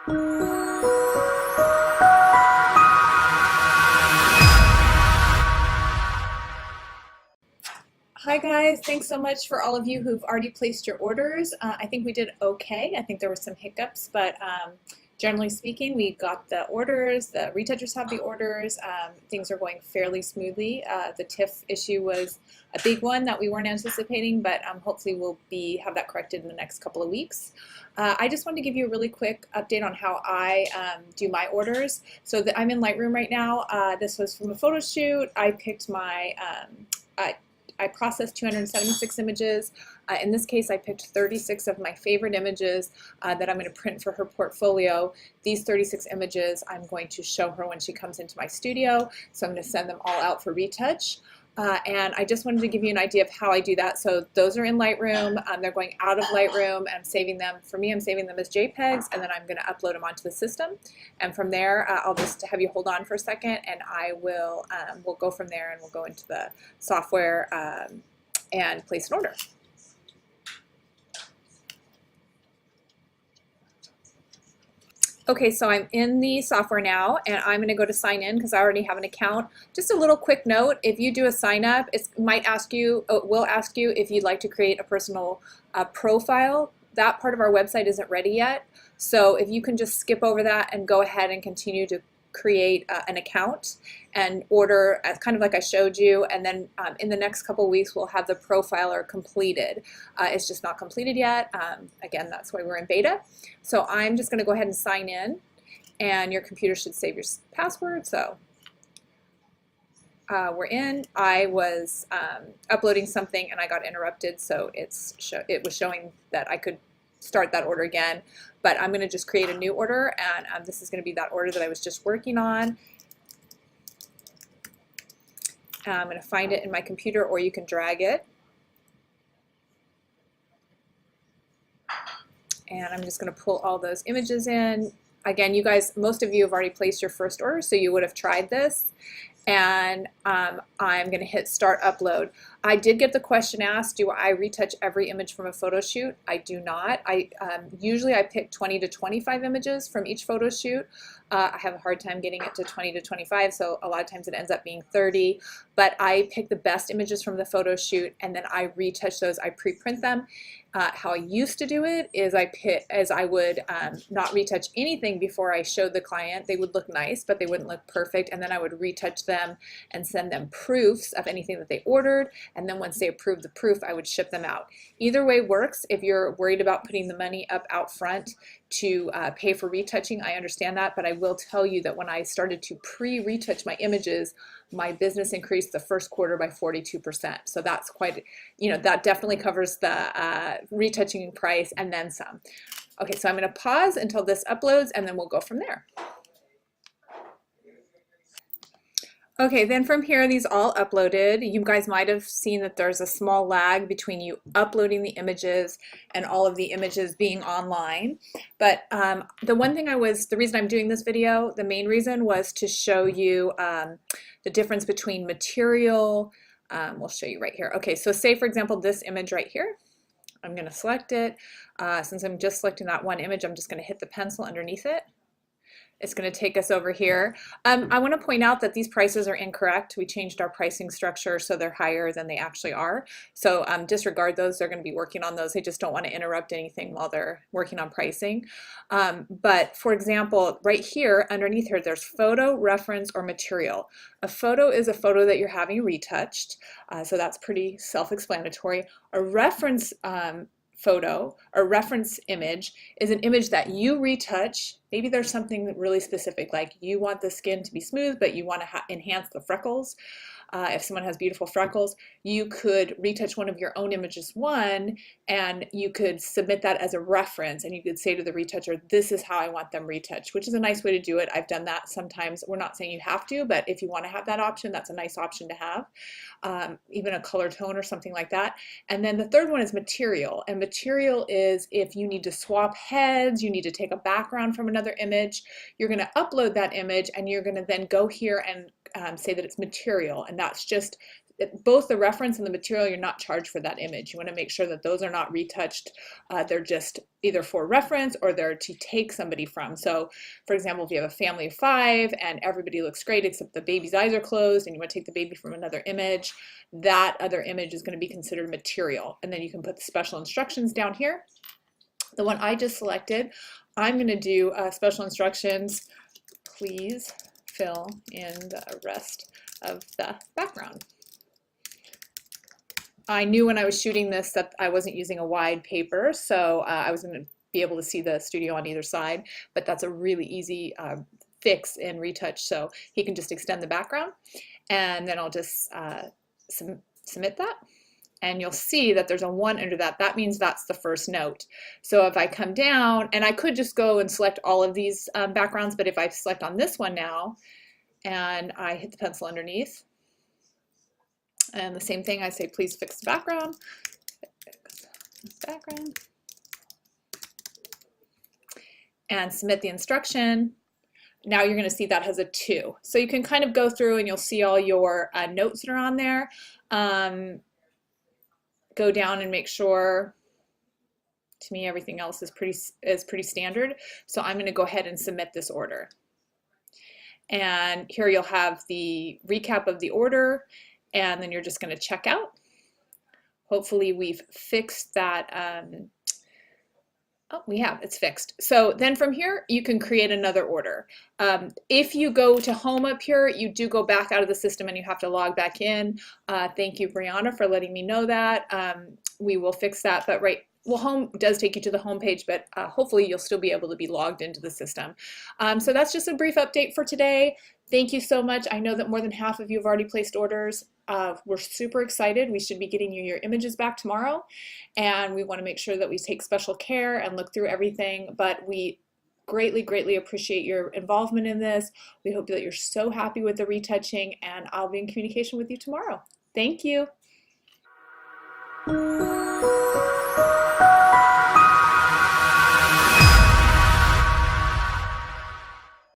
Hi guys, thanks so much for all of you who've already placed your orders. I think we did okay. I think there were some hiccups, but generally speaking, we got the orders, the retouchers have the orders, things are going fairly smoothly. The TIFF issue was a big one that we weren't anticipating, but hopefully we'll have that corrected in the next couple of weeks. I just wanted to give you a really quick update on how I do my orders. So I'm in Lightroom right now. This was from a photo shoot. I picked my I processed 276 images. In this case, I picked 36 of my favorite images that I'm going to print for her portfolio. These 36 images I'm going to show her when she comes into my studio, so I'm going to send them all out for retouch. And I just wanted to give you an idea of how I do that. So those are in Lightroom. They're going out of Lightroom, and I'm saving them. For me, I'm saving them as JPEGs, and then I'm going to upload them onto the system. And from there, I'll just have you hold on for a second, and I will we'll go from there, and we'll go into the software and place an order. Okay, so I'm in the software now, and I'm going to go to sign in because I already have an account. Just a little quick note: if you do a sign up, it will ask you if you'd like to create a personal profile. That part of our website isn't ready yet, so if you can just skip over that and go ahead and continue to create an account and order kind of like I showed you, and then in the next couple of weeks we'll have the profiler completed. It's just not completed yet. Again, that's why we're in beta. So I'm just going to go ahead and sign in, and your computer should save your password. So we're in. I was uploading something and I got interrupted, so it was showing that I could start that order again, but I'm going to just create a new order, and this is going to be that order that I was just working on. I'm going to find it in my computer, or you can drag it, and I'm just going to pull all those images in. Again, you guys, most of you have already placed your first order, so you would have tried this. And I'm going to hit start upload. I did get the question asked, do I retouch every image from a photo shoot? I do not. Usually I pick 20 to 25 images from each photo shoot. I have a hard time getting it to 20 to 25, so a lot of times it ends up being 30. But I pick the best images from the photo shoot, and then I retouch those. I pre-print them. How I used to do it is I would not retouch anything before I showed the client. They would look nice, but they wouldn't look perfect, and then I would retouch them and send them proofs of anything that they ordered, and then once they approved the proof, I would ship them out. Either way works. If you're worried about putting the money up out front to pay for retouching, I understand that, but I will tell you that when I started to pre-retouch my images, my business increased the first quarter by 42%. So that's quite, that definitely covers the retouching price and then some. Okay, so I'm going to pause until this uploads, and then we'll go from there. Okay, then from here, these all uploaded. You guys might have seen that there's a small lag between you uploading the images and all of the images being online. But the reason I'm doing this video, the main reason was to show you the difference between material. We'll show you right here. Okay, so say for example, this image right here. I'm going to select it. Since I'm just selecting that one image, I'm just going to hit the pencil underneath it. It's going to take us over here. I want to point out that these prices are incorrect. We changed our pricing structure so they're higher than they actually are. So disregard those. They're going to be working on those. They just don't want to interrupt anything while they're working on pricing. But for example, right here underneath here, there's photo, reference, or material. A photo is a photo that you're having retouched. So that's pretty self-explanatory. A reference photo or reference image is an image that you retouch. Maybe there's something really specific, like you want the skin to be smooth, but you want to enhance the freckles. If someone has beautiful freckles, you could retouch one of your own images and you could submit that as a reference, and you could say to the retoucher, this is how I want them retouched, which is a nice way to do it. I've done that sometimes. We're not saying you have to, but if you want to have that option, that's a nice option to have. Even a color tone or something like that. And then the third one is material. And material is if you need to swap heads, you need to take a background from another image, you're going to upload that image, and you're going to then go here and say that it's material, and that's just both the reference and the material, you're not charged for that image. You want to make sure that those are not retouched. They're just either for reference or they're to take somebody from. So for example, if you have a family of 5 and everybody looks great except the baby's eyes are closed and you want to take the baby from another image, that other image is going to be considered material. And then you can put the special instructions down here. The one I just selected, I'm going to do special instructions. Please fill in the rest of the background. I knew when I was shooting this that I wasn't using a wide paper, so I was going to be able to see the studio on either side, but that's a really easy fix in Retouch, so he can just extend the background, and then I'll just submit that. And you'll see that there's a 1 under that. That means that's the first note. So if I come down, and I could just go and select all of these backgrounds, but if I select on this one now, and I hit the pencil underneath, and the same thing, I say, please fix the background, and submit the instruction. Now you're going to see that has a 2. So you can kind of go through and you'll see all your notes that are on there. Go down and make sure, to me everything else is pretty standard. So I'm going to go ahead and submit this order. And here you'll have the recap of the order, and then you're just going to check out. Hopefully we've fixed that. Oh, we have, it's fixed. So then from here, you can create another order. If you go to home up here, you do go back out of the system and you have to log back in. Thank you, Brianna, for letting me know that. We will fix that, but well, home does take you to the home page, but hopefully you'll still be able to be logged into the system. So that's just a brief update for today. Thank you so much. I know that more than half of you have already placed orders. We're super excited. We should be getting you your images back tomorrow, and we want to make sure that we take special care and look through everything, but we greatly, greatly appreciate your involvement in this. We hope that you're so happy with the retouching, and I'll be in communication with you tomorrow. Thank you.